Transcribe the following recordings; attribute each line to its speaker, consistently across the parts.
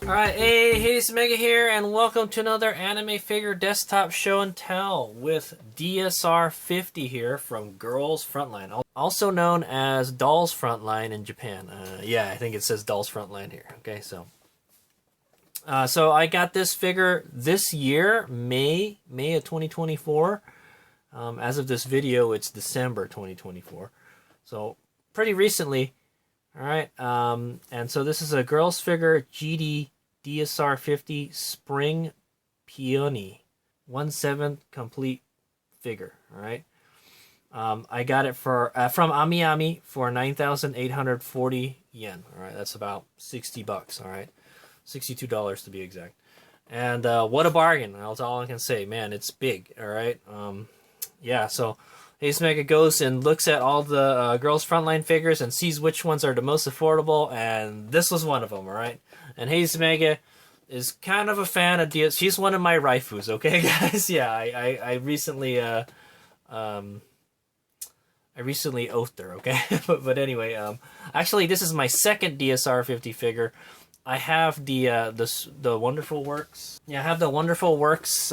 Speaker 1: Alright, hey, it's Mega here, and welcome to another anime figure desktop show and tell with DSR-50 here from Girls Frontline, also known as Dolls Frontline in Japan. Yeah, I think it says Dolls Frontline here. Okay, so I got this figure this year, May of 2024. As of this video, it's December 2024. So pretty recently. Alright, and so this is a girls figure GD DSR-50 Spring Peony 1/7 complete figure. Alright, I got it for from Ami for 9,840 yen. Alright, that's about 60 bucks. Alright, $62 to be exact. And what a bargain! That's all I can say. Man, it's big. Alright, yeah, so Ace Mega goes and looks at all the Girls Frontline figures and sees which ones are the most affordable, and this was one of them, alright? And Ace Mega is kind of a fan of DS. She's one of my raifus, okay, guys? Yeah, I recently oathed her, okay? but anyway, actually, this is my second DSR-50 figure. I have the Wonderful Works. Yeah, I have the Wonderful Works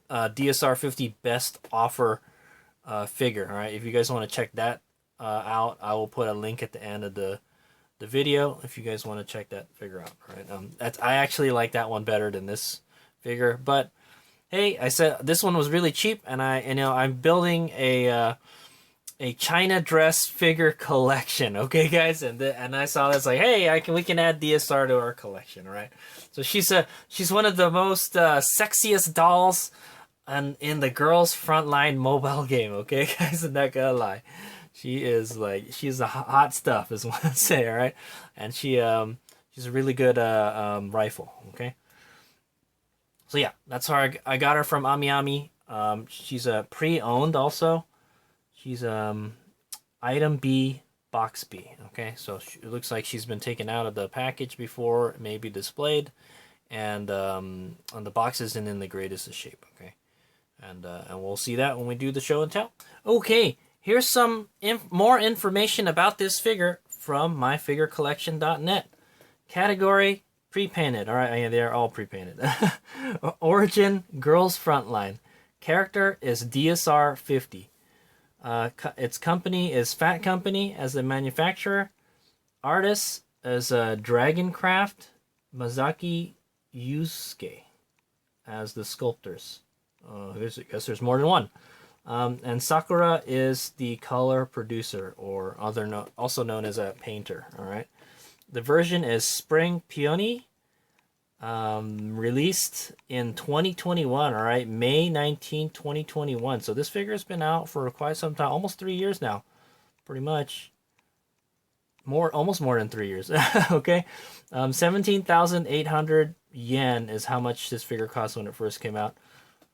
Speaker 1: DSR-50 Best Offer figure. All right, if you guys want to check that out, I will put a link at the end of the video if you guys want to check that figure out. All right, I actually like that one better than this figure, but hey, I said this one was really cheap, and I'm building a China dress figure collection. Okay, guys, and I saw this like, hey, we can add DSR to our collection. All right, so she's one of the most sexiest dolls and in the Girls Frontline mobile game, okay, guys, I'm not gonna lie. She's the hot stuff, is what I say, all right? And she's a really good rifle, okay? So yeah, that's how I got her from Ami. She's pre-owned also. She's item B, box B, okay? So it looks like she's been taken out of the package before, maybe displayed, and on the box isn't in the greatest of shape, okay? And we'll see that when we do the show and tell. Okay, here's some more information about this figure from myfigurecollection.net. Category, pre-painted. All right, yeah, they're all pre-painted. Origin, Girls Frontline. Character is DSR-50. Its company is Phat Company as the manufacturer. Artist is Dragoncraft, Mazaki Yusuke as the sculptors. I guess there's more than one. And Sakura is the color producer, or also known as a painter. All right. The version is Spring Peony, released in 2021. All right, May 19, 2021. So this figure has been out for quite some time, almost 3 years now, pretty much. Almost more than 3 years. Okay, 17,800 yen is how much this figure cost when it first came out.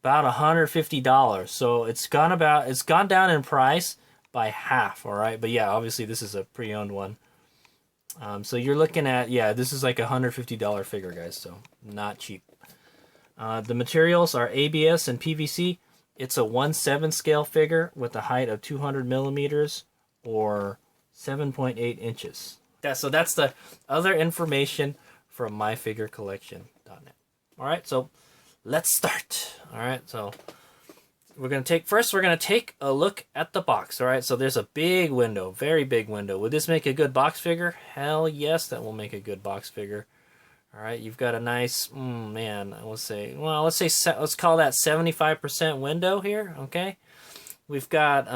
Speaker 1: About $150. So it's gone down in price by half. All right, but yeah, obviously this is a pre-owned one. So you're looking at, yeah, this is like $150 figure, guys. So not cheap. The materials are ABS and PVC. It's a 1/7 scale figure with a height of 200 millimeters or 7.8 inches. So that's the other information from myfigurecollection.net. All right, so let's start. All right, so we're gonna take a look at the box. All right, so there's a big window, very big window. Would this make a good box figure? Hell yes, that will make a good box figure. All right, you've got a nice, let's call that 75% window here. Okay, we've got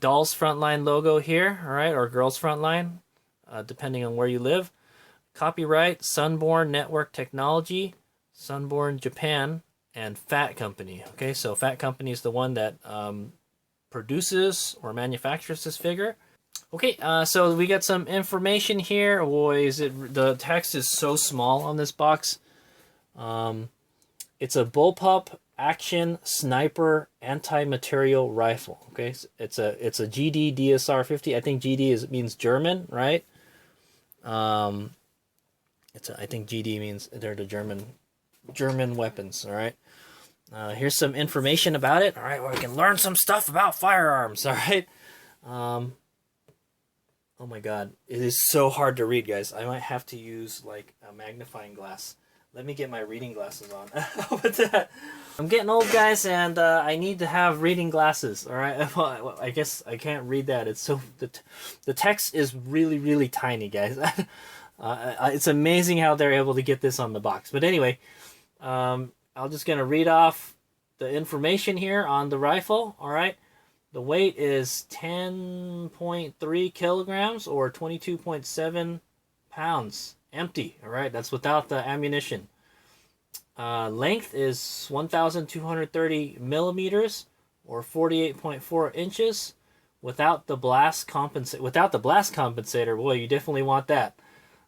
Speaker 1: Dolls Frontline logo here. All right, or Girls Frontline, depending on where you live. Copyright Sunborn Network Technology, Sunborn Japan, and Phat Company. Okay, so Phat Company is the one that produces or manufactures this figure. Okay, so we got some information here. Boy, the text is so small on this box. It's a bullpup action sniper anti-material rifle. Okay, it's a GD DSR-50. I think GD means German, right? I think GD means they're the German weapons. All right, here's some information about it. All right, where we can learn some stuff about firearms. All right, Oh my god, it is so hard to read, guys. I might have to use like a magnifying glass. Let me get my reading glasses on. What's that? I'm getting old, guys, and I need to have reading glasses. All right, well, I guess I can't read that. It's so the text is really really tiny, guys. It's amazing how they're able to get this on the box. But anyway, I'm just gonna read off the information here on the rifle. All right. The weight is 10.3 kilograms or 22.7 pounds. Empty, all right? That's without the ammunition. Length is 1,230 millimeters or 48.4 inches. Without the blast compensator, boy, you definitely want that.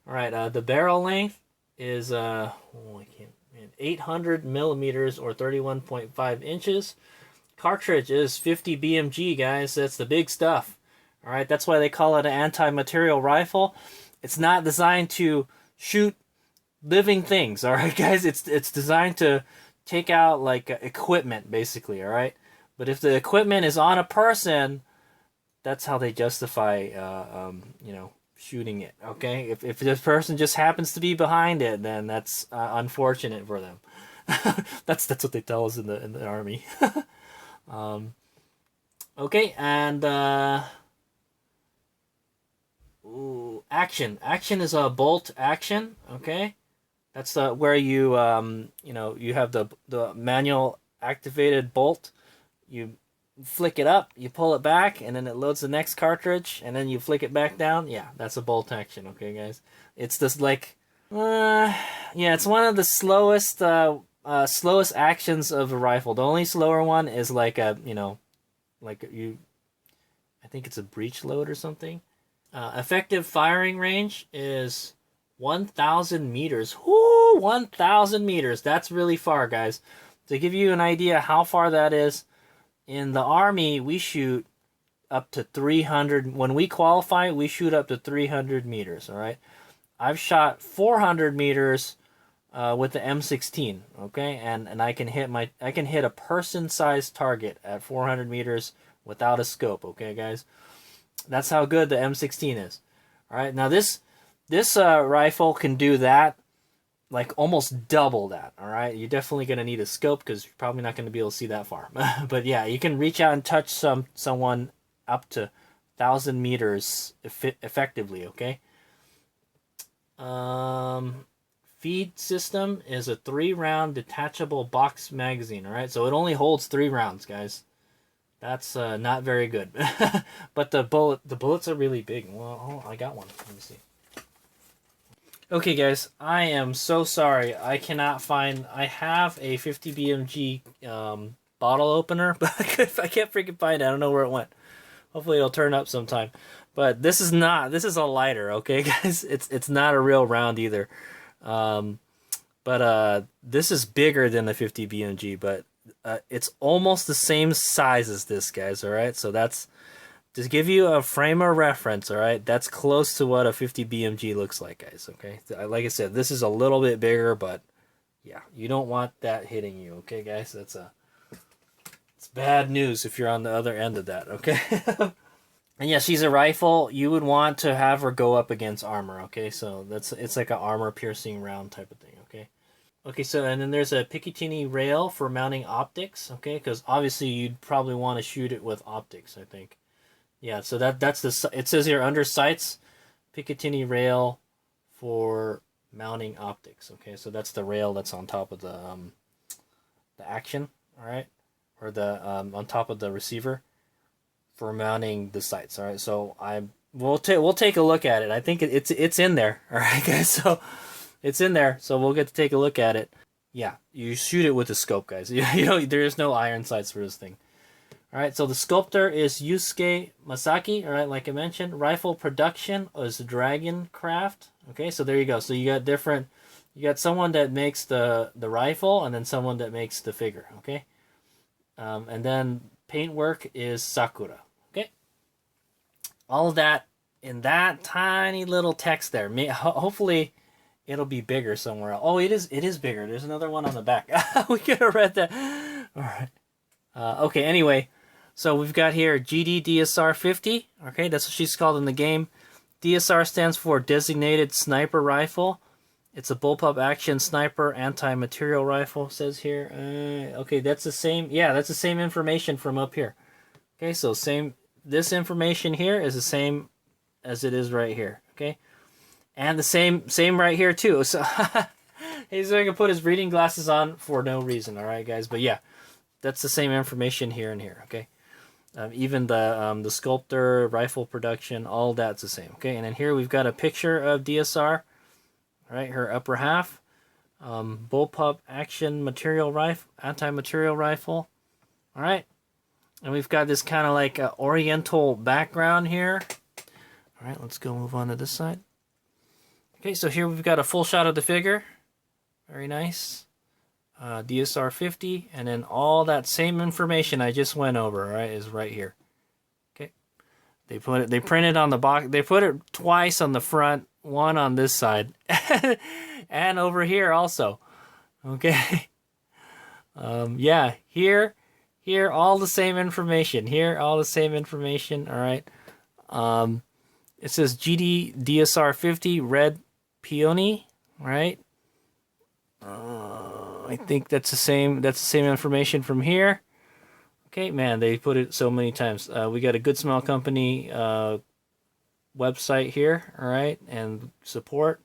Speaker 1: All right, the barrel length is 800 millimeters or 31.5 inches. Cartridge is 50 BMG, guys. That's the big stuff. All right, that's why they call it an anti-material rifle. It's not designed to shoot living things. All right, guys. It's designed to take out like equipment, basically. All right, but if the equipment is on a person, that's how they justify, shooting it. Okay, if this person just happens to be behind it, then that's unfortunate for them. that's what they tell us in the army. Okay, and action. Action is a bolt action. Okay, that's the where you you have the manual activated bolt. You flick it up, you pull it back, and then it loads the next cartridge, and then you flick it back down. Yeah, that's a bolt action. Okay, guys, it's this like it's one of the slowest actions of a rifle. The only slower one is like I think it's a breech load or something. Effective firing range is 1,000 meters. Whoo, 1,000 meters. That's really far, guys. To give you an idea how far that is, in the Army, we shoot up to 300. When we qualify, we shoot up to 300 meters, all right? I've shot 400 meters with the M16, okay? And I can hit a person-sized target at 400 meters without a scope, okay, guys? That's how good the M16 is. All right, now this rifle can do that, like almost double that. All right, you're definitely gonna need a scope because you're probably not gonna be able to see that far. But yeah, you can reach out and touch someone up to 1,000 meters effectively. Okay. Feed system is a 3-round detachable box magazine. All right, so it only holds 3 rounds, guys. That's not very good. But the bullets are really big. Well, I got one. Let me see. Okay, guys, I am so sorry. I cannot find. I have a 50 BMG bottle opener, but I can't freaking find it. I don't know where it went. Hopefully, it'll turn up sometime. But this is not. This is a lighter. Okay, guys. It's not a real round either. But this is bigger than the 50 BMG, but it's almost the same size as this, guys. All right, so that's to give you a frame of reference. All right, that's close to what a 50 BMG looks like, guys. Okay, like I said, this is a little bit bigger, but yeah, you don't want that hitting you. Okay, guys, it's bad news if you're on the other end of that. Okay. And yeah, she's a rifle. You would want to have her go up against armor. Okay, so it's like an armor piercing round type of thing. Okay. Okay, so and then there's a Picatinny rail for mounting optics, okay? Because obviously you'd probably want to shoot it with optics, I think. Yeah, so that's it says here under sights, Picatinny rail for mounting optics, okay? So that's the rail that's on top of the action, all right? Or the on top of the receiver for mounting the sights, all right? So we'll take a look at it. I think it's in there, all right, guys? So it's in there, so we'll get to take a look at it. Yeah, you shoot it with a scope, guys. There is no iron sights for this thing. All right, so the sculptor is Yusuke Masaki. All right, like I mentioned, rifle production is Dragon Craft. Okay, so there you go. So you got someone that makes the rifle, and then someone that makes the figure. Okay, and then paintwork is Sakura. Okay, all of that in that tiny little text there. Hopefully it'll be bigger somewhere else. Oh, it is bigger. There's another one on the back. We could have read that. All right. Okay, anyway. So we've got here GD DSR-50. Okay, that's what she's called in the game. DSR stands for Designated Sniper Rifle. It's a bullpup action sniper anti-material rifle, says here. Okay, that's the same. Yeah, that's the same information from up here. Okay, so this information here is the same as it is right here. Okay, and the same right here too. So he's going to put his reading glasses on for no reason. All right, guys. But yeah, that's the same information here and here. Okay, even the sculptor, rifle production, all that's the same. Okay, and then here we've got a picture of DSR. All right, her upper half, bullpup action material rifle, anti-material rifle. All right, and we've got this kind of like oriental background here. All right, let's go move on to this side. Okay, so here we've got a full shot of the figure. Very nice. DSR-50, and then all that same information I just went over, right, is right here. Okay, they printed on the box. They put it twice on the front, one on this side, and over here also. Okay. Yeah, here, all the same information. Here, all the same information. All right. It says GD DSR-50 red Peony, right? I think that's the same. That's the same information from here. Okay, man, they put it so many times. We got a Good Smell Company website here, all right, and support.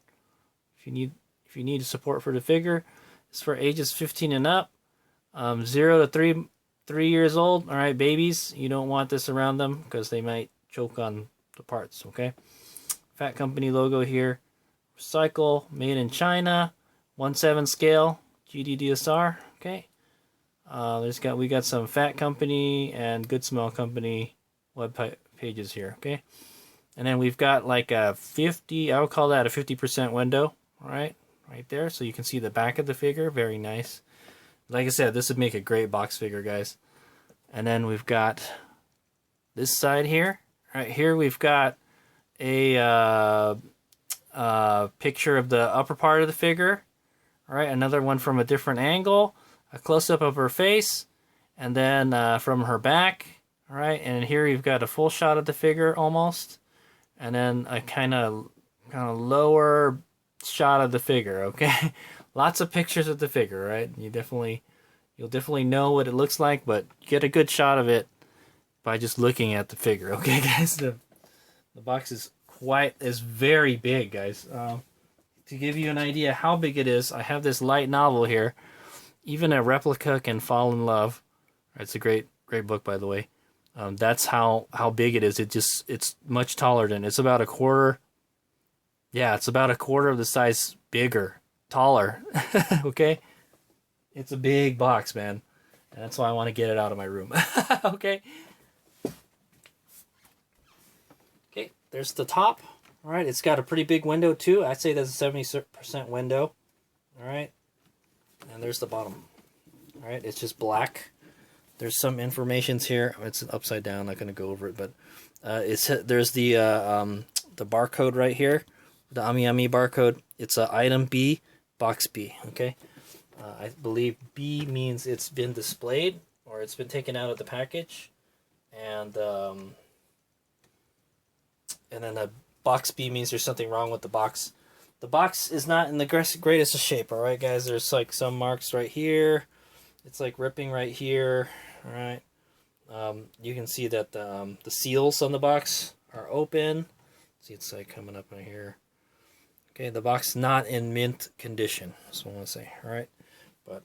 Speaker 1: If you need support for the figure, it's for ages 15 and up, 0 to 3 years old. All right, babies, you don't want this around them because they might choke on the parts. Okay, Phat Company logo here. Recycle, made in China, 1/7 scale, GDDSR. Okay, we got some Phat Company and Good Smell Company web pages here. Okay, and then we've got like a 50. I would call that a 50% window. All right there, so you can see the back of the figure. Very nice. Like I said, this would make a great box figure, guys. And then we've got this side here. Right here, we've got a picture of the upper part of the figure. All right, another one from a different angle, a close-up of her face, and then from her back. All right, and here you've got a full shot of the figure almost, and then a kind of lower shot of the figure. Okay, lots of pictures of the figure. Right, you'll definitely know what it looks like, but get a good shot of it by just looking at the figure. Okay, guys, the box is very big, guys. To give you an idea how big it is, I have this light novel here. Even a replica can fall in love. It's a great book, by the way. That's how big it is. It's much taller than, it's about a quarter. Yeah, it's about a quarter of the size bigger, taller. Okay, it's a big box, man, and that's why I want to get it out of my room. Okay. Okay, there's the top. All right, it's got a pretty big window too. I'd say that's a 70% window. All right, and there's the bottom. All right, it's just black. There's some informations here. It's upside down. Not going to go over it, but there's the barcode right here, the Ami barcode. It's item B, box B. Okay, I believe B means it's been displayed or it's been taken out of the package, and then the box B means there's something wrong with the box. The box is not in the greatest of shape, all right, guys? There's like some marks right here. It's like ripping right here, all right? You can see that the seals on the box are open. See, it's like coming up in here. Okay, the box not in mint condition. That's what I want to say, all right? But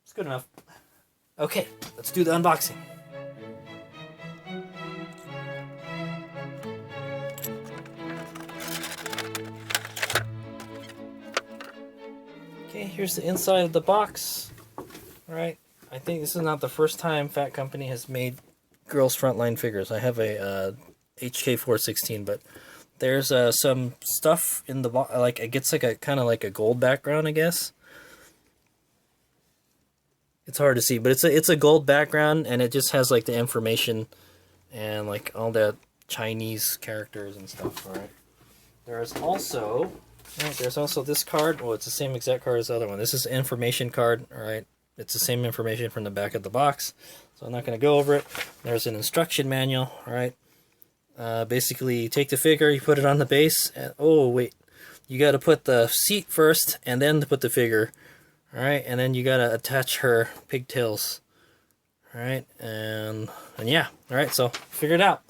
Speaker 1: it's good enough. Okay, let's do the unboxing. Okay, here's the inside of the box. All right, I think this is not the first time Phat Company has made Girls Frontline figures. I have a HK416, but there's some stuff in the box. Like, it gets like a kind of like a gold background, I guess. It's hard to see, but it's a gold background, and it just has like the information and like all the Chinese characters and stuff. All right, there's also this card. Well, it's the same exact card as the other one. This is an information card. All right, it's the same information from the back of the box, so I'm not going to go over it. There's an instruction manual. All right, Basically, you take the figure, you put it on the base, and oh wait, you got to put the seat first, and then to put the figure. All right, and then you got to attach her pigtails. All right, and yeah, all right, so figure it out.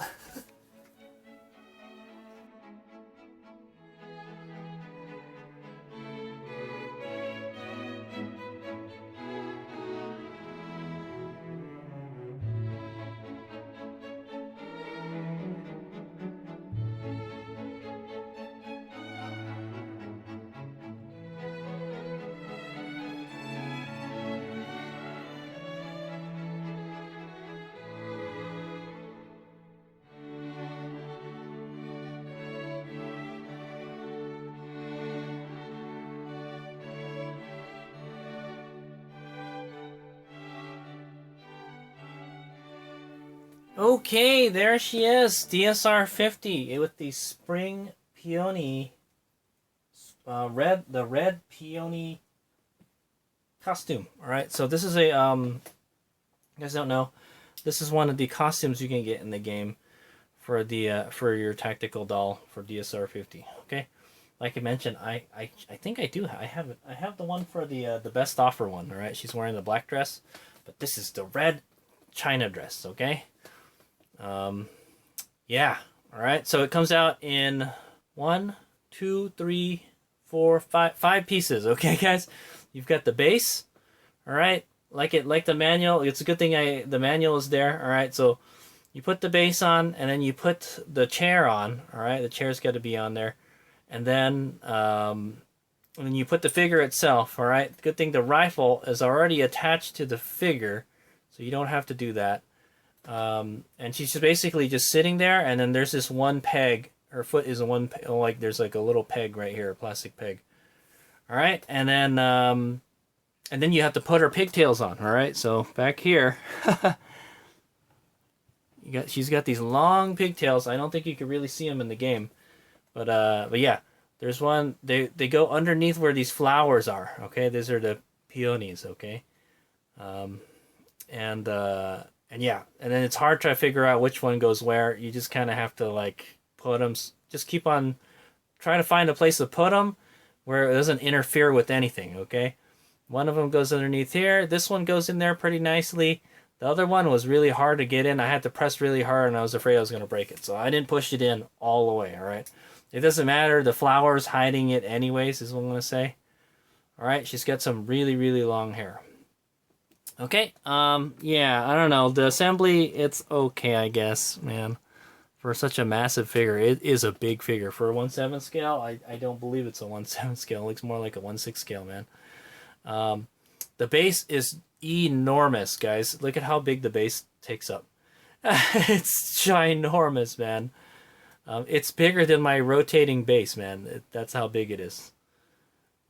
Speaker 1: Okay, there she is, DSR-50 with the spring peony, the red peony costume. All right, so this is a you guys don't know, this is one of the costumes you can get in the game for the for your tactical doll for DSR-50. Okay, like I mentioned, I think I do. I have the one for the best offer one. All right, she's wearing the black dress, but this is the red China dress. Okay. Yeah. All right. So it comes out in 1, 2, 3, 4, 5 pieces. Okay, guys. You've got the base. All right. Like the manual. It's a good thing the manual is there. All right. So you put the base on, and then you put the chair on. All right. The chair's got to be on there, and then you put the figure itself. All right. Good thing the rifle is already attached to the figure, so you don't have to do that. And she's just basically just sitting there, and then there's this one peg. Her foot is there's like a little peg right here, a plastic peg. All right, and then you have to put her pigtails on. All right, so back here, she's got these long pigtails. I don't think you can really see them in the game, but yeah, there's one. They go underneath where these flowers are. Okay, these are the peonies. Okay, and yeah, and then it's hard to figure out which one goes where. You just kind of have to like put them. Just keep on trying to find a place to put them where it doesn't interfere with anything. Okay, one of them goes underneath here. This one goes in there pretty nicely. The other one was really hard to get in. I had to press really hard, and I was afraid I was going to break it, so I didn't push it in all the way. All right, it doesn't matter. The flower's hiding it anyways, is what I'm going to say. All right, she's got some really, really long hair. Okay, yeah, I don't know. The assembly, it's okay, I guess, man. For such a massive figure, it is a big figure. For a 1/7 scale, I don't believe it's a 1/7 scale. It looks more like a 1/6 scale, man. The base is enormous, guys. Look at how big the base takes up. It's ginormous, man. It's bigger than my rotating base, man. That's how big it is.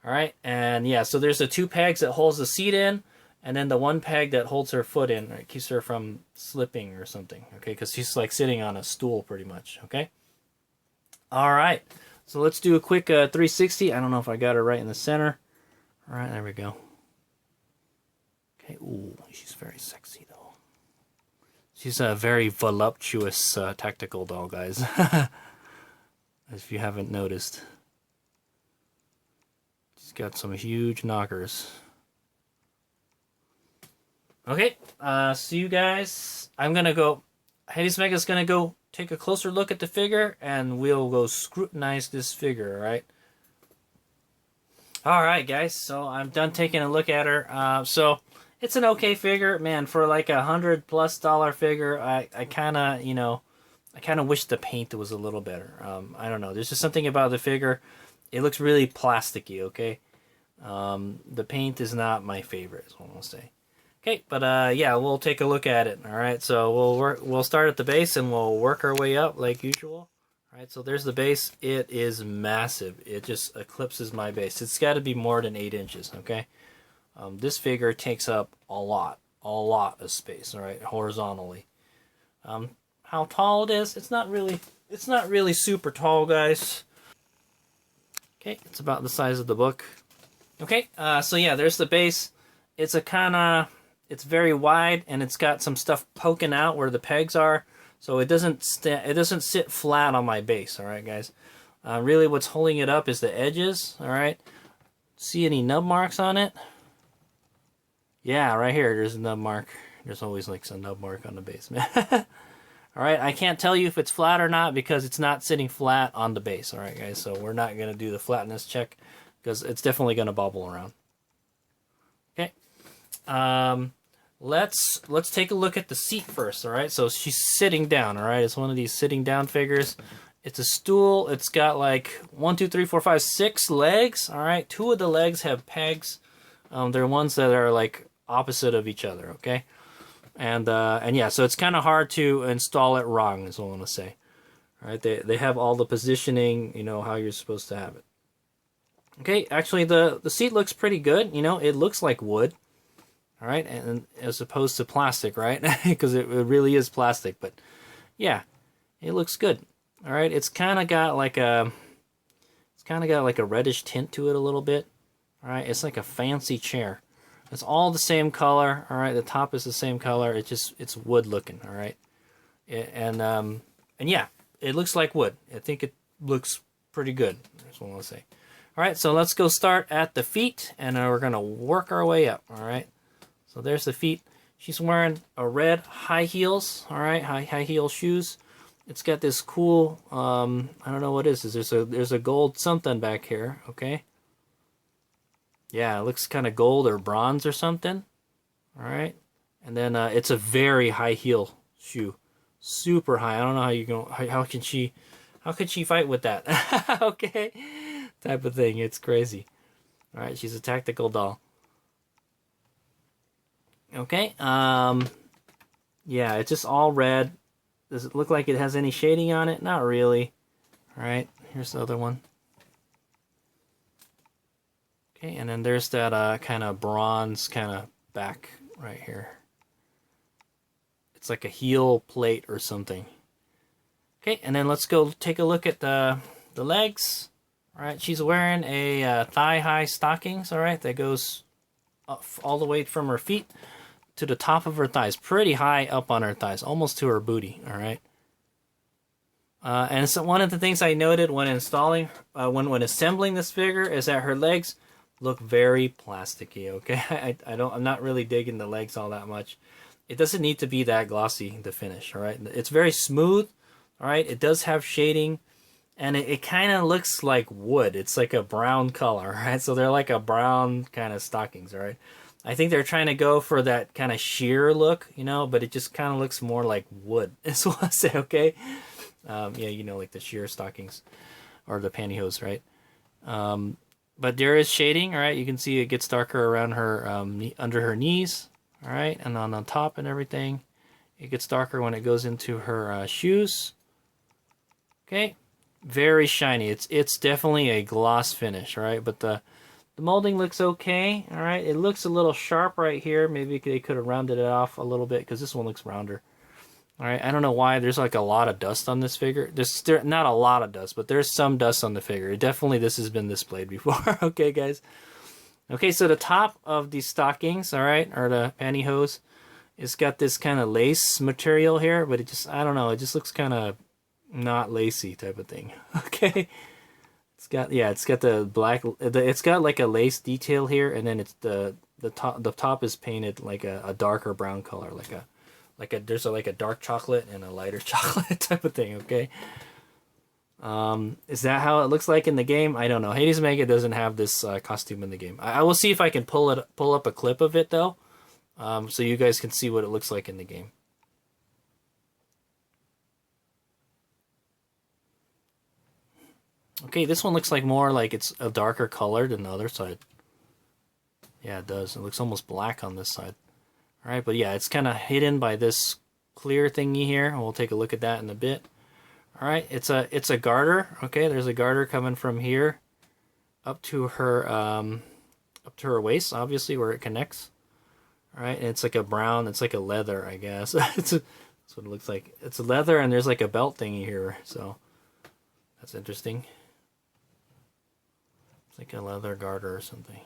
Speaker 1: All right, and yeah, so there's the 2 pegs that holds the seat in, and then the 1 peg that holds her foot in, right, keeps her from slipping or something, okay? Because she's like sitting on a stool pretty much, okay? All right, so let's do a quick 360. I don't know if I got her right in the center. All right, there we go. Okay, ooh, she's very sexy though. She's a very voluptuous tactical doll, guys. If you haven't noticed. She's got some huge knockers. Okay, see you guys. I'm gonna go. Hades Mega's gonna go take a closer look at the figure, and we'll go scrutinize this figure. All right. All right, guys. So I'm done taking a look at her. So it's an okay figure, man. For like $100+ figure, I kind of, I kind of wish the paint was a little better. I don't know. There's just something about the figure. It looks really plasticky. Okay. The paint is not my favorite, is what I'm gonna say. Okay, but yeah, we'll take a look at it. All right, so we'll start at the base and we'll work our way up like usual. All right, so there's the base. It is massive. It just eclipses my base. It's got to be more than 8 inches. Okay, this figure takes up a lot of space. All right, horizontally. How tall it is? It's not really super tall, guys. Okay, it's about the size of the book. Okay, so yeah, there's the base. It's very wide, and it's got some stuff poking out where the pegs are. so it doesn't sit flat on my base. All right, guys. Really, what's holding it up is the edges. All right. See any nub marks on it? Yeah, right here. There's a nub mark. There's always like some nub mark on the base, man. All right, I can't tell you if it's flat or not because it's not sitting flat on the base. All right, guys, so we're not going to do the flatness check because it's definitely going to bobble around. Okay, let's take a look at the seat first. All right, so she's sitting down. All right, it's one of these sitting down figures. It's a stool. It's got like 1, 2, 3, 4, 5, 6 legs. All right, 2 of the legs have pegs. They're ones that are like opposite of each other. Okay. And yeah, so it's kind of hard to install it wrong, is what I want to say. All right, they have all the positioning, you know, how you're supposed to have it. Okay, actually the seat looks pretty good. You know, it looks like wood. All right, and as opposed to plastic, right? Because it really is plastic. But yeah, it looks good. All right, it's kind of got like a reddish tint to it a little bit. All right, it's like a fancy chair. It's all the same color, all right. The top is the same color. It's wood looking, all right. And yeah, it looks like wood. I think it looks pretty good. That's what I want to say. All right, so let's go start at the feet, and we're gonna work our way up. All right. So there's the feet. She's wearing a red high heels, all right, high heel shoes. It's got this cool, I don't know what it is. There's a gold something back here, okay. Yeah, it looks kind of gold or bronze or something. All right. And then it's a very high heel shoe. Super high. I don't know how you go. How can she fight with that? Okay. Type of thing. It's crazy. All right. She's a tactical doll. Okay. Yeah, it's just all red. Does it look like it has any shading on it? Not really. All right. Here's the other one. Okay, and then there's that kind of bronze kind of back right here. It's like a heel plate or something. Okay, and then let's go take a look at the legs. All right, she's wearing a thigh-high stockings, all right, that goes up all the way from her feet to the top of her thighs. Pretty high up on her thighs, almost to her booty, all right. And so one of the things I noted when installing, when assembling this figure is that her legs look very plasticky, okay? I'm not really digging the legs all that much. It doesn't need to be that glossy, the finish, all right? It's very smooth, all right? It does have shading, and it kind of looks like wood. It's like a brown color, right? So they're like a brown kind of stockings, all right? I think they're trying to go for that kind of sheer look, you know, but it just kind of looks more like wood, is what I say, okay? Yeah, you know, like the sheer stockings or the pantyhose, right? But there is shading, all right? You can see it gets darker around her, under her knees, all right? And on top and everything. It gets darker when it goes into her shoes. Okay, very shiny. It's definitely a gloss finish, all right? But the molding looks okay, all right? It looks a little sharp right here. Maybe they could have rounded it off a little bit because this one looks rounder. All right, I don't know why there's like a lot of dust on this figure. There's not a lot of dust, but there's some dust on the figure. Definitely this has been displayed before. Okay, guys. Okay, so the top of these stockings, all right, or the pantyhose, it's got this kind of lace material here, but it just, I don't know, it just looks kind of not lacy type of thing. Okay. It's got, yeah, it's got the black, it's got like a lace detail here, and then it's the top is painted like a darker brown color, there's like a dark chocolate and a lighter chocolate type of thing, okay? Is that how it looks like in the game? I don't know. Hades Mega doesn't have this costume in the game. I will see if I can pull up a clip of it though, so you guys can see what it looks like in the game. Okay, this one looks like more like it's a darker color than the other side. Yeah, it does. It looks almost black on this side. All right, but yeah, it's kind of hidden by this clear thingy here, and we'll take a look at that in a bit. All right, it's a garter. Okay, there's a garter coming from here up to her waist, obviously where it connects. All right, and it's like a brown. It's like a leather, I guess. That's what it looks like. It's a leather, and there's like a belt thingy here, so that's interesting. It's like a leather garter or something.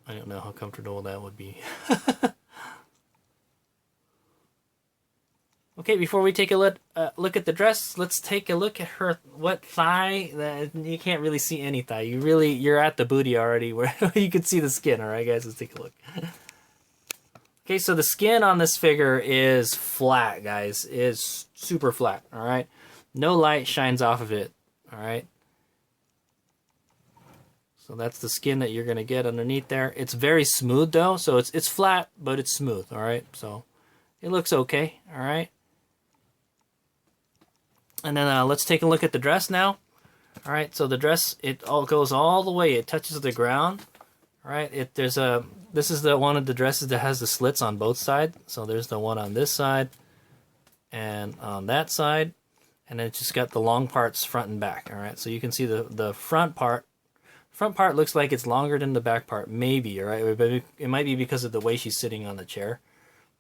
Speaker 1: I don't know how comfortable that would be. Okay, before we take a look at the dress, let's take a look at her what thigh. You can't really see any thigh. You're at the booty already, where you can see the skin. All right, guys, let's take a look. Okay, so the skin on this figure is flat, guys. Is super flat. All right, no light shines off of it. All right. So that's the skin that you're gonna get underneath there. It's very smooth though, so it's flat, but it's smooth. All right, so it looks okay. All right. And then let's take a look at the dress now. All right, so the dress, it all goes all the way. It touches the ground. All right, this is the one of the dresses that has the slits on both sides. So there's the one on this side and on that side. And then it's just got the long parts front and back. All right, so you can see the front part. Front part looks like it's longer than the back part, maybe. All right, but it might be because of the way she's sitting on the chair.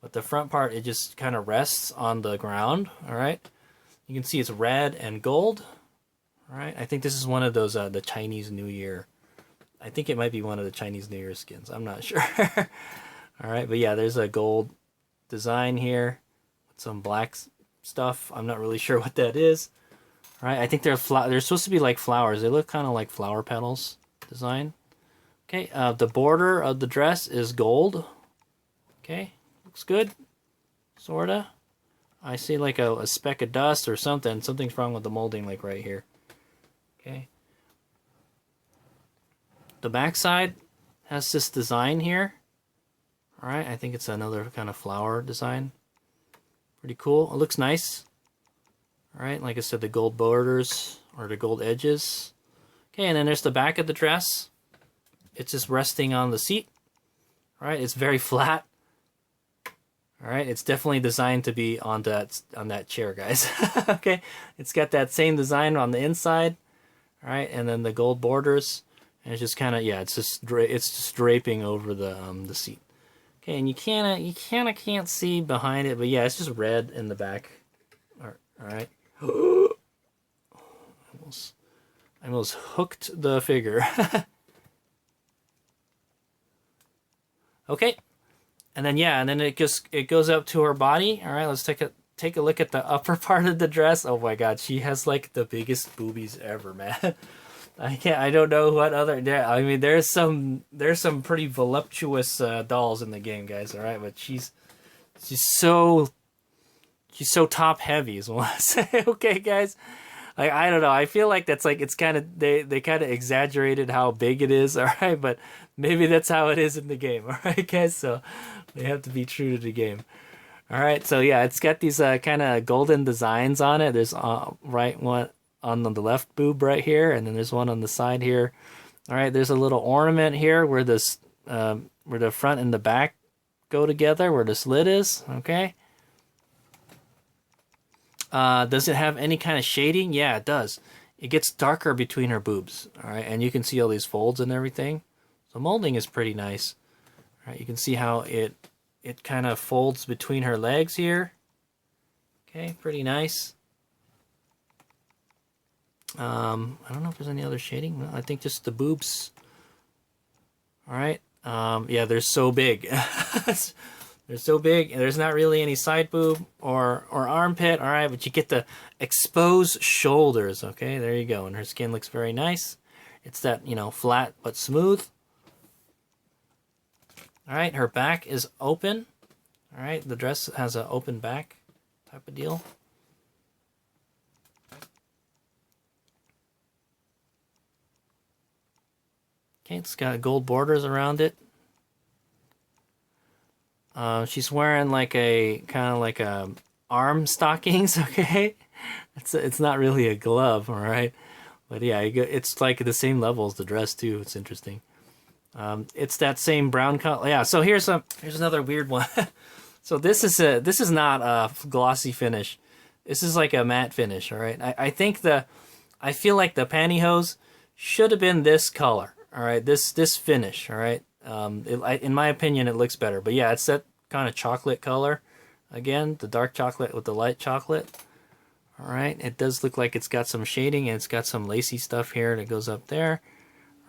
Speaker 1: But the front part, it just kind of rests on the ground. All right. You can see it's red and gold. All right, I think this is one of those, the Chinese New Year. I think it might be one of the Chinese New Year skins. I'm not sure. All right, but yeah, there's a gold design here with some black stuff. I'm not really sure what that is. All right, I think they're supposed to be like flowers. They look kind of like flower petals design. Okay, the border of the dress is gold. Okay, looks good, sorta. I see like a speck of dust or something. Something's wrong with the molding, like right here. Okay. The back side has this design here. All right, I think it's another kind of flower design. Pretty cool. It looks nice. All right, like I said, the gold borders or the gold edges. Okay, and then there's the back of the dress. It's just resting on the seat. All right, it's very flat. All right, it's definitely designed to be on that chair, guys. Okay, it's got that same design on the inside. All right, and then the gold borders, and it's just kind of, yeah, it's just draping over the seat. Okay, and you kind of can't see behind it, but yeah, it's just red in the back. All right. I almost hooked the figure. Okay. And then yeah, and then it goes up to her body. All right, let's take a look at the upper part of the dress. Oh my God, she has like the biggest boobies ever, man. I don't know what other. I mean, there's some pretty voluptuous dolls in the game, guys. All right, but she's so top heavy, is what I say. Okay, guys. Like, I don't know. I feel like that's like, it's kind of, they kind of exaggerated how big it is. All right, but maybe that's how it is in the game. All right, guys. So they have to be true to the game. All right. So yeah, it's got these kind of golden designs on it. There's one on the left boob right here, and then there's one on the side here. All right. There's a little ornament here where where the front and the back go together, where the slit is. Okay. Does it have any kind of shading? Yeah, it does. It gets darker between her boobs. All right, and you can see all these folds and everything. So molding is pretty nice. All right, you can see how it kind of folds between her legs here. Okay, pretty nice. I don't know if there's any other shading. No, I think just the boobs. All right. Yeah, they're so big. They're so big, and there's not really any side boob or armpit, all right, but you get the exposed shoulders, okay? There you go, and her skin looks very nice. It's that, flat but smooth. All right, her back is open. All right, the dress has an open back type of deal. Okay, it's got gold borders around it. She's wearing like a kind of like arm stockings, okay? It's not really a glove, all right? But yeah, it's like the same level as the dress too. It's interesting. It's that same brown color. Yeah. So here's another weird one. So this is not a glossy finish. This is like a matte finish, all right? I feel like the pantyhose should have been this color, all right? This finish, all right? In my opinion, it looks better. But yeah, it's that kind of chocolate color. Again, the dark chocolate with the light chocolate. All right, it does look like it's got some shading, and it's got some lacy stuff here that goes up there.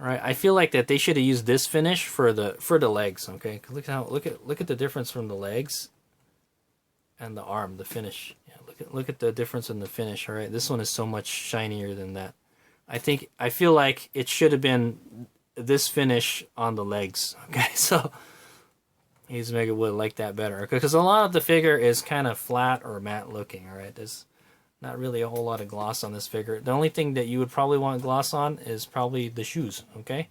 Speaker 1: All right, I feel like that they should have used this finish for the legs. Okay, look at the difference from the legs. and the arm, the finish. Yeah, look at the difference in the finish. All right, this one is so much shinier than that. I feel like it should have been this finish on the legs. Okay, so Haze Mega would like that better because a lot of the figure is kind of flat or matte looking. All right, there's not really a whole lot of gloss on this figure. The only thing that you would probably want gloss on is probably the shoes. Okay.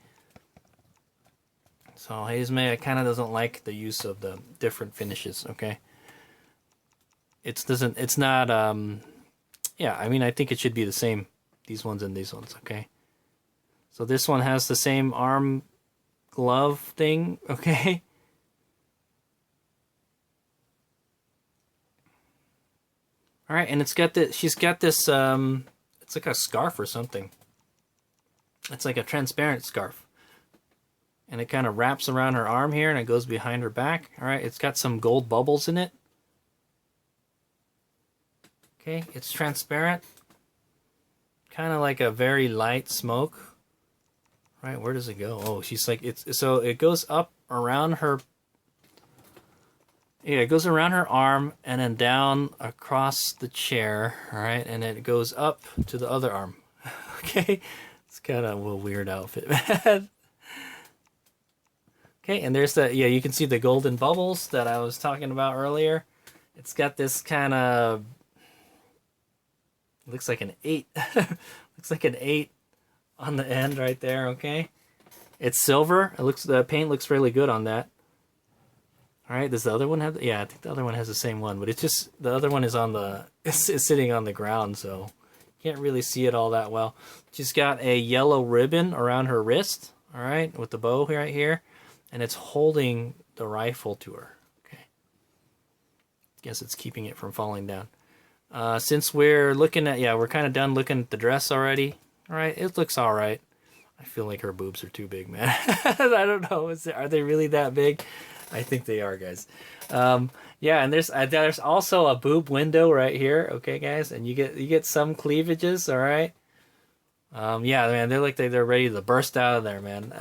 Speaker 1: So Haze Mega kind of doesn't like the use of the different finishes. Okay. It's not yeah, I mean I think it should be the same, these ones and these ones. Okay. So this one has the same arm glove thing. Okay. All right, and it's got this. She's got this. It's like a scarf or something. It's like a transparent scarf, and it kind of wraps around her arm here, and it goes behind her back. All right, it's got some gold bubbles in it. Okay, it's transparent, kind of like a very light smoke. All right, where does it go? Oh, she's like so it goes up around her. Yeah, it goes around her arm and then down across the chair, all right? And then it goes up to the other arm, okay? It's kind of a weird outfit, man. Okay, and there's the, yeah, you can see the golden bubbles that I was talking about earlier. It's got this kind of, looks like an 8. Looks like an 8 on the end right there, okay? It's silver. The paint looks really good on that. All right, does the other one have? Yeah, I think the other one has the same one, but it's just the other one is on the is sitting on the ground, so you can't really see it all that well. She's got a yellow ribbon around her wrist, all right, with the bow right here, and it's holding the rifle to her. Okay, guess it's keeping it from falling down. Since we're looking at, yeah, we're kind of done looking at the dress already. All right, it looks all right. I feel like her boobs are too big, man. I don't know. Are they really that big? I think they are, guys. Yeah, and there's also a boob window right here, okay, guys, and you get some cleavages, all right. Yeah, man, they're ready to burst out of there, man.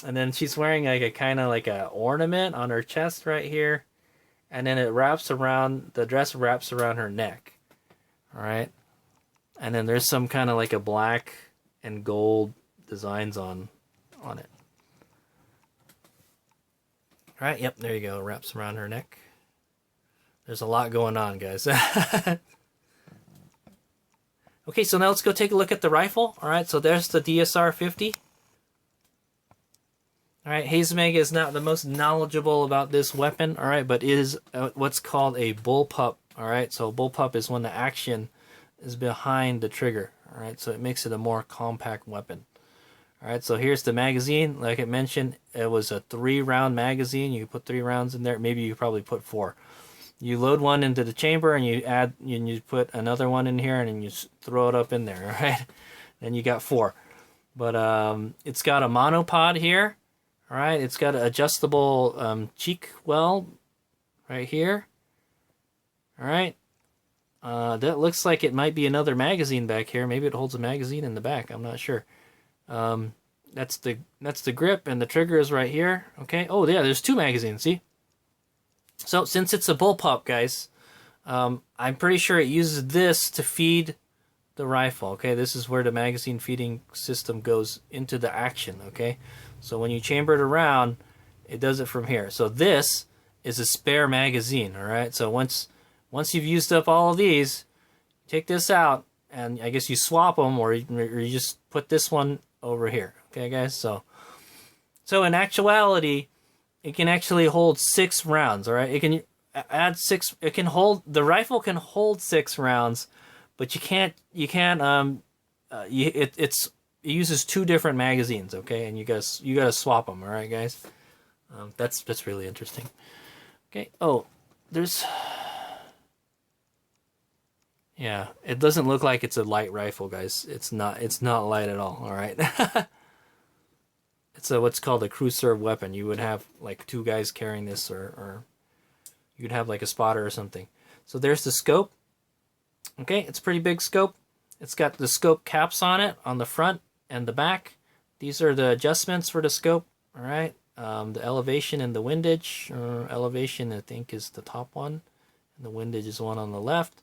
Speaker 1: And then she's wearing like a kind of like a ornament on her chest right here, and then the dress wraps around her neck, all right. And then there's some kind of like a black and gold designs on it. All right, yep, there you go. Wraps around her neck. There's a lot going on, guys. Okay, so now let's go take a look at the rifle. All right, so there's the DSR-50. All right, Haze Mega is not the most knowledgeable about this weapon, all right, but it is what's called a bullpup. All right, so bullpup is when the action is behind the trigger. All right, so it makes it a more compact weapon. All right, so here's the magazine. Like I mentioned, it was a 3-round magazine. You put 3 rounds in there. Maybe you probably put 4. You load one into the chamber, and you put another one in here, and then you throw it up in there. All right, then you got 4. But it's got a monopod here. All right, it's got an adjustable cheek well right here. All right, that looks like it might be another magazine back here. Maybe it holds a magazine in the back. I'm not sure. That's the grip, and the trigger is right here. Okay. Oh yeah, there's 2 magazines. See. So since it's a bullpup, guys, I'm pretty sure it uses this to feed the rifle. Okay, this is where the magazine feeding system goes into the action. Okay, so when you chamber it around, it does it from here. So this is a spare magazine. All right. So once you've used up all of these, take this out, and I guess you swap them, or you just put this one over here. Okay, guys. So in actuality, it can actually hold 6 rounds. All right, it can add 6. It can hold, the rifle can hold 6 rounds, but it uses 2 different magazines. Okay, and you gotta swap them. All right, guys. That's really interesting. Okay. Oh, there's. Yeah, it doesn't look like it's a light rifle, guys. It's not light at all, all right? It's what's called a crew serve weapon. You would have like 2 guys carrying this, or you'd have like a spotter or something. So there's the scope. Okay, it's a pretty big scope. It's got the scope caps on it on the front and the back. These are the adjustments for the scope, all right? The elevation and the windage. Elevation, I think, is the top one. And the windage is one on the left.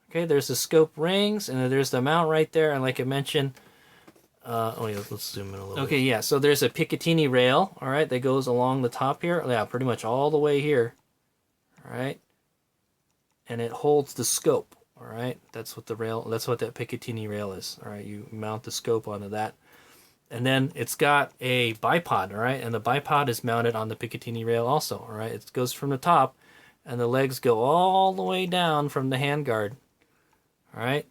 Speaker 1: Okay, there's the scope rings, and then there's the mount right there. And like I mentioned, oh yeah, let's zoom in a little. Okay, yeah. So there's a Picatinny rail, all right, that goes along the top here. Yeah, pretty much all the way here. All right, and it holds the scope. All right, that's what the rail. That's what that Picatinny rail is. All right, you mount the scope onto that, and then it's got a bipod. All right, and the bipod is mounted on the Picatinny rail also. All right, it goes from the top, and the legs go all the way down from the handguard. All right.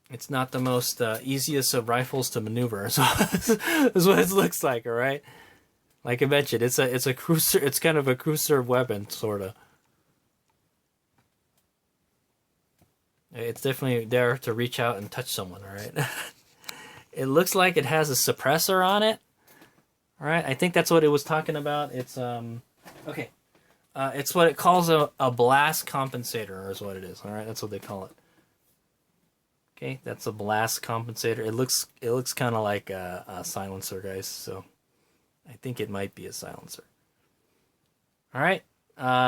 Speaker 1: It's not the most easiest of rifles to maneuver, so is what it looks like. All right. Like I mentioned, it's a cruiser. It's kind of a cruiser weapon, sorta. It's definitely there to reach out and touch someone. All right. It looks like it has a suppressor on it. All right. I think that's what it was talking about. It's okay. It's what it calls a blast compensator, is what it is. All right, that's what they call it. Okay, that's a blast compensator. It looks kind of like a silencer, guys. So I think it might be a silencer. All right,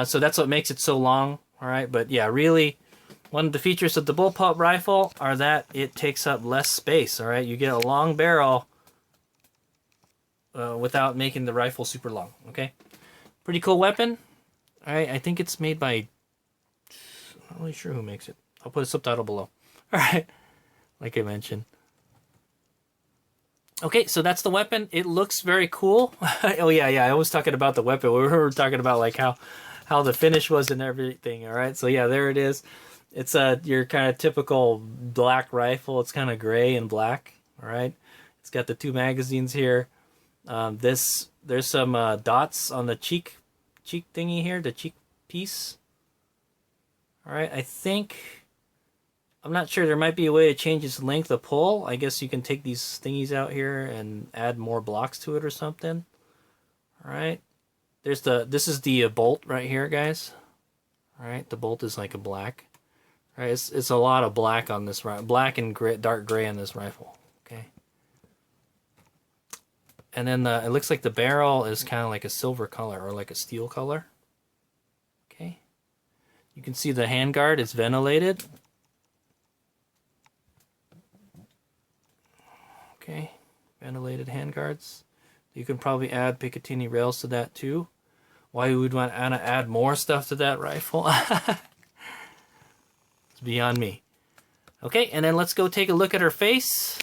Speaker 1: so that's what makes it so long. All right, but yeah, really, one of the features of the bullpup rifle are that it takes up less space. All right, you get a long barrel without making the rifle super long. Okay, pretty cool weapon. All right, I think it's made by, I'm not really sure who makes it. I'll put a subtitle below. All right, like I mentioned. Okay, so that's the weapon. It looks very cool. Oh yeah, I was talking about the weapon. We were talking about like how the finish was and everything. All right, so yeah, there it is. It's your kind of typical black rifle. It's kind of gray and black. All right, it's got the 2 magazines here. There's some dots on the cheek thingy here, the cheek piece. All right, I'm not sure. There might be a way to change its length of pull. I guess you can take these thingies out here and add more blocks to it or something. All right, this is the bolt right here, guys. All right, the bolt is like a black. All right, it's a lot of black on this rifle, black and gray, dark gray on this rifle. Okay. And then it looks like the barrel is kind of like a silver color or like a steel color. Okay. You can see the handguard is ventilated. Okay. Ventilated handguards. You can probably add Picatinny rails to that too. Why you would want to add more stuff to that rifle? It's beyond me. Okay, and then let's go take a look at her face.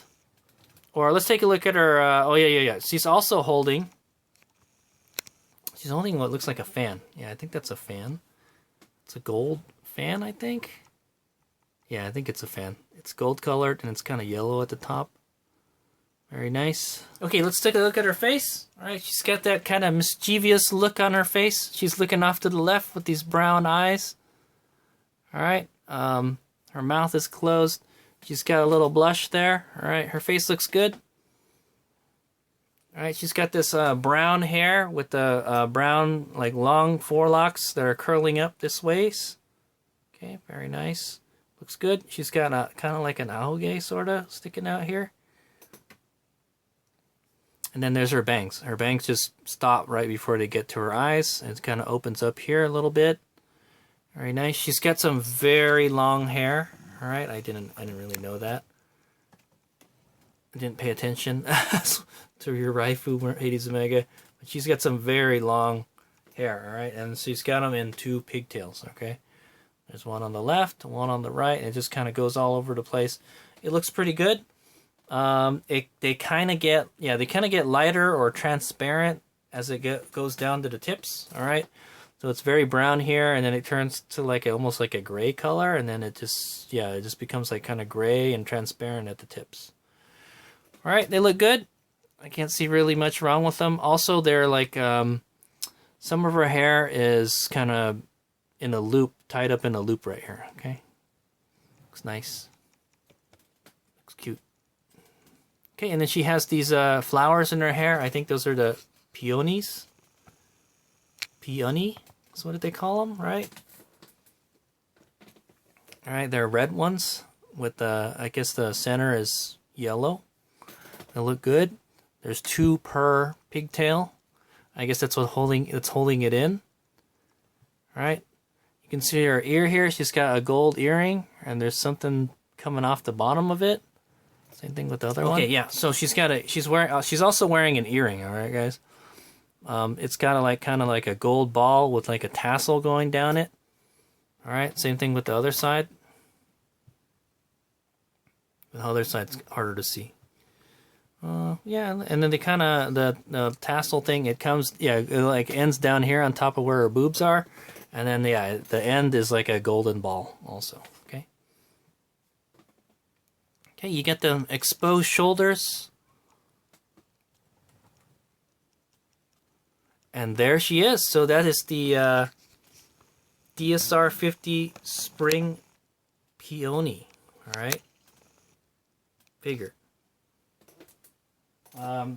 Speaker 1: Or let's take a look at her, oh yeah. She's holding what looks like a fan. Yeah, I think that's a fan. It's a gold fan, I think. Yeah, I think it's a fan. It's gold colored and it's kind of yellow at the top. Very nice. Okay, let's take a look at her face. All right, she's got that kind of mischievous look on her face. She's looking off to the left with these brown eyes. All right, her mouth is closed. She's got a little blush there. All right, her face looks good. All right, she's got this brown hair with the brown, like long forelocks that are curling up this ways. Okay, very nice. Looks good. She's got a kind of like an ahoge sort of sticking out here. And then there's her bangs. Her bangs just stop right before they get to her eyes. And it kind of opens up here a little bit. Very nice. She's got some very long hair. All right, I didn't really know that. I didn't pay attention to your Raifu Hades Omega, but she's got some very long hair. All right, and she's got them in 2 pigtails. Okay, there's one on the left, one on the right, and it just kind of goes all over the place. It looks pretty good. They kind of get lighter or transparent as it goes down to the tips. All right. So it's very brown here, and then it turns to like almost like a gray color, and then it just becomes like kind of gray and transparent at the tips. All right, they look good. I can't see really much wrong with them. Also, they're like some of her hair is kind of in a loop, tied up in a loop right here. Okay, looks nice. Looks cute. Okay, and then she has these flowers in her hair. I think those are the peonies. Peony. So what did they call them, right? All right, they're red ones with the, I guess the center is yellow. They look good. There's 2 per pigtail. I guess that's what's holding it in. All right. You can see her ear here. She's got a gold earring, and there's something coming off the bottom of it. Same thing with the other one. Okay, yeah. So she's also wearing an earring. All right, guys. It's got kind of like a gold ball with like a tassel going down it. All right. Same thing with the other side. The other side's harder to see. Yeah, and then the tassel thing, it comes, it like ends down here on top of where her boobs are, and then the end is like a golden ball also. Okay. Okay, you get the exposed shoulders, and there she is. So that is the DSR-50 Spring Peony. All right, figure.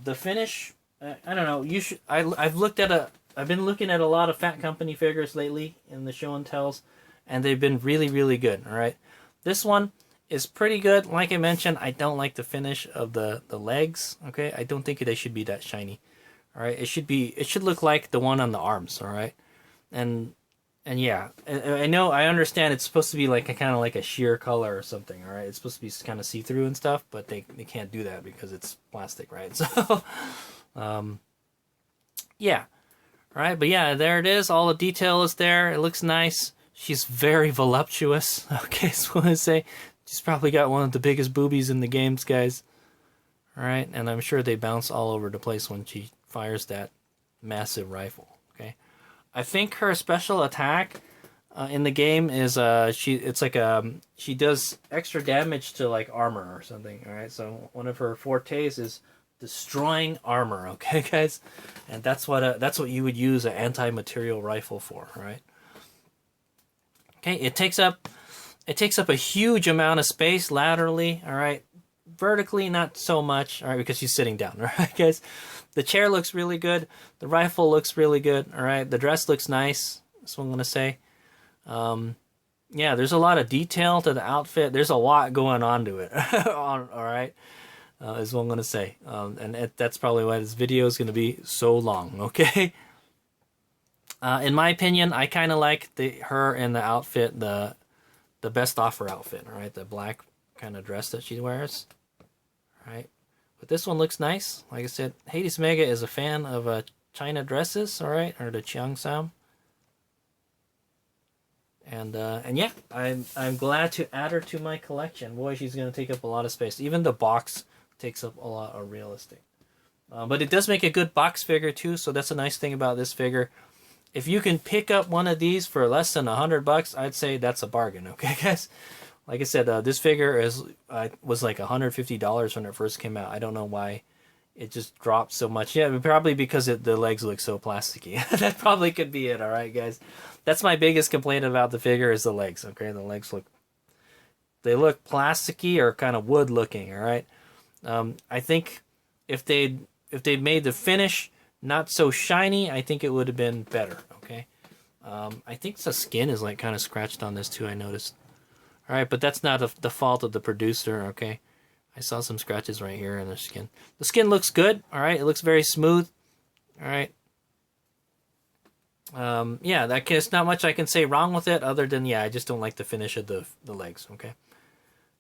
Speaker 1: The finish, I don't know. I've been looking at a lot of Phat Company figures lately in the show and tells, and they've been really, really good. All right, this one is pretty good. Like I mentioned, I don't like the finish of the legs. Okay, I don't think they should be that shiny. All right, it should look like the one on the arms. All right, and yeah, I understand it's supposed to be like kind of like a sheer color or something. All right, it's supposed to be kind of see-through and stuff, but they can't do that because it's plastic, right? So, yeah, all right, but yeah, there it is. All the detail is there. It looks nice. She's very voluptuous. Okay, so I say she's probably got one of the biggest boobies in the games, guys. All right, and I'm sure they bounce all over the place when she fires that massive rifle. Okay. I think her special attack in the game is she does extra damage to like armor or something. All right, so one of her fortes is destroying armor. Okay, guys, and that's what you would use an anti-material rifle for. Right? Okay, it takes up a huge amount of space laterally. All right, vertically not so much. All right, because she's sitting down. All right, guys. The chair looks really good. The rifle looks really good. All right. The dress looks nice. That's what I'm going to say. Yeah, there's a lot of detail to the outfit. There's a lot going on to it. All right. Is what I'm going to say. And that's probably why this video is going to be so long. Okay. In my opinion, I kind of like her in the outfit, the best offer outfit. All right. The black kind of dress that she wears. All right. But this one looks nice. Like I said, Hades Mega is a fan of China dresses, all right, or the Cheongsam. And yeah, I'm glad to add her to my collection. Boy, she's gonna take up a lot of space. Even the box takes up a lot of real estate. But it does make a good box figure too, so that's a nice thing about this figure. If you can pick up one of these for less than $100, I'd say that's a bargain. Okay, guys. Like I said, this figure was like $150 when it first came out. I don't know why it just dropped so much. Yeah, probably because the legs look so plasticky. That probably could be it, all right, guys? That's my biggest complaint about the figure is the legs, okay? The legs look plasticky or kind of wood looking, all right? I think if they'd made the finish not so shiny, I think it would have been better, okay? I think the skin is like kind of scratched on this too, I noticed. All right, but that's not the fault of the producer, okay? I saw some scratches right here in the skin. The skin looks good, all right? It looks very smooth, all right? Yeah, there's not much I can say wrong with it other than, yeah, I just don't like the finish of the legs, okay?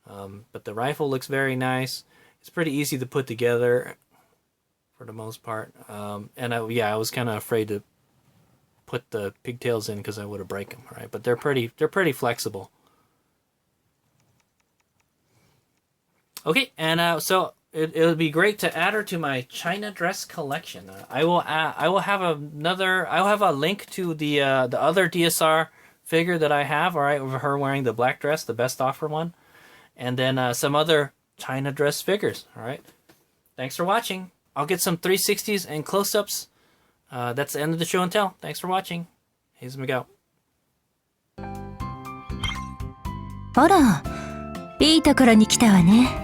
Speaker 1: But the rifle looks very nice. It's pretty easy to put together for the most part. And I was kind of afraid to put the pigtails in because I would have break them, all right? But they're pretty flexible. Okay, and so it would be great to add her to my China dress collection. I will have a link to the other DSR figure that I have. All right, of her wearing the black dress, the best offer one, and then some other China dress figures. All right, thanks for watching. I'll get some 360s and close-ups. That's the end of the show and tell. Thanks for watching. Here's Miguel.
Speaker 2: あら、いいところに来たわね。